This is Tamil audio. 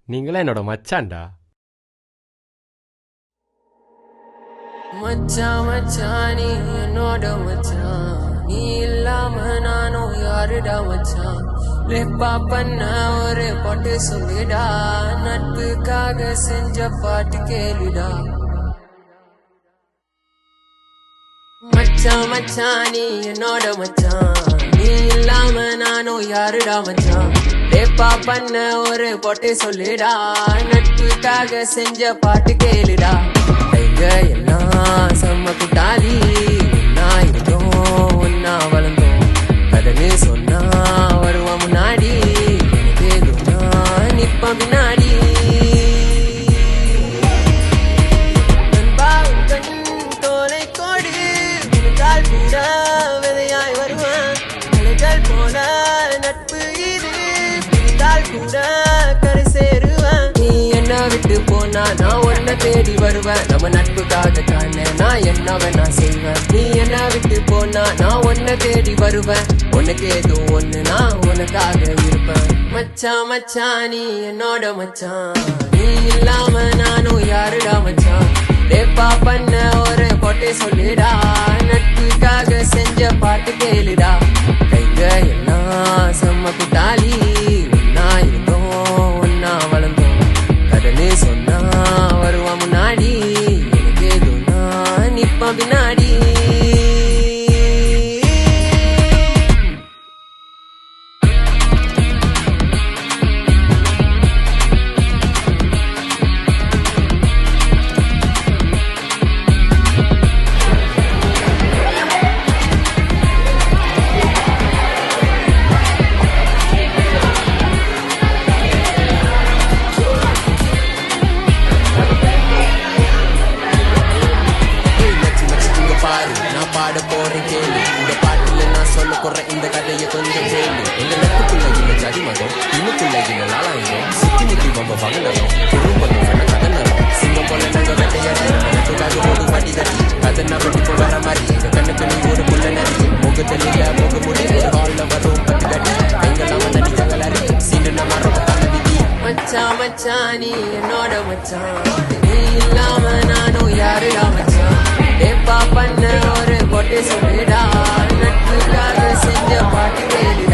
நீங்களா என்னோட மச்சான்டா. மச்சான் மச்சான் நீ என்னோட மச்சான், நீ இல்லாம நானும் யாருடா மச்சான். லேப்பா பண்ண ஒரு பாட்டு சொல்லிடா, நட்புக்காக செஞ்ச பாட்டு கேளுடா. மச்சான் மச்சான் நீ என்னோட மச்சான், நீ இல்லாம நானும் யாருடா மச்சான். லேப்பா பண்ண ஒரு பாட்டு சொல்லிடா, நட்புக்காக செஞ்ச பாட்டு கேளுடா. கைங்க எல்லாம் செம்ம குட்டாளி, ஒன்னா இருந்தோம் ஒன்னா வளர்ந்தோம், கடனு சொன்னா வருவோம் முன்னாடி, கேதுனா நிப்ப பின்னாடி. கூட விதையாய் வருவான், அலைகள் போல நட்பு இது, பிரிந்தால் கூட கரை சேருவேன். நீ என்ன விட்டு போனா நான் உன்னை தேடி வருவேன், நம்ம நட்புக்காக தானே நான் என்ன வேணா செய்வேன். நீ என்ன விட்டு போனா நான் உன்னை தேடி வருவேன், உனக்கு ஏதோ ஒண்ணு நான் உனக்காக இருப்பேன். மச்சான் மச்சான் நீ என்னோட மச்சான், நீ இல்லாம நானும் யாருடா மச்சான். லேப்பா பண்ண ஒரு பாட்டை சொல்லிடா, நட்புக்காக செஞ்ச பாட்டு கேளுடா. கைங்க எல்லாம் செம்ம குட்டாளி, ஒன்னா இருந்தோம் ஒன்னா வளர்ந்தோம், கடனு சொன்னா வருவான் முன்னாடி, எனக்கு எதுனா நிப்பான் பின்னாடி. நான் பாட போறேன் கேளு, இந்த பாட்டுல நான் சொல்ல போறேன் இந்த கதையை கொஞ்சம் கேளு. எங்க நட்புக்குள்ள இல்ல ஜாதி மதம், இன்னுக்குள்ள இல்ல லாலாயிரம், சுத்தி முத்தி ரொம்ப பகலரும் குறும்பலும் கதனரும், சிங்கம் போல நாங்க வேட்டையாடி நட்புக்காக போது பாட்டி கட்டி கதனா பட்டி போடுற மாதிரி, எங்க கண்ணுக்கு நீ ஒரு புள்ள நரி, முகத்தில் இல்ல முக முடி ஒரு கால்ல வரும் பத்து கட்டி, எங்கெல்லாம் தண்ணி தங்களாரி சீண்டு நம்ம ரொம்ப தலை விதி. மச்சான் மச்சான் நீ என்னோட மச்சான், நீ இல்லாம நானும் யாருடா மச்சான். லேப்பா பண்ண ஒரு பாட்டு சொல்லிடா, நட்புக்காக செஞ்ச பாட்டு கேளு.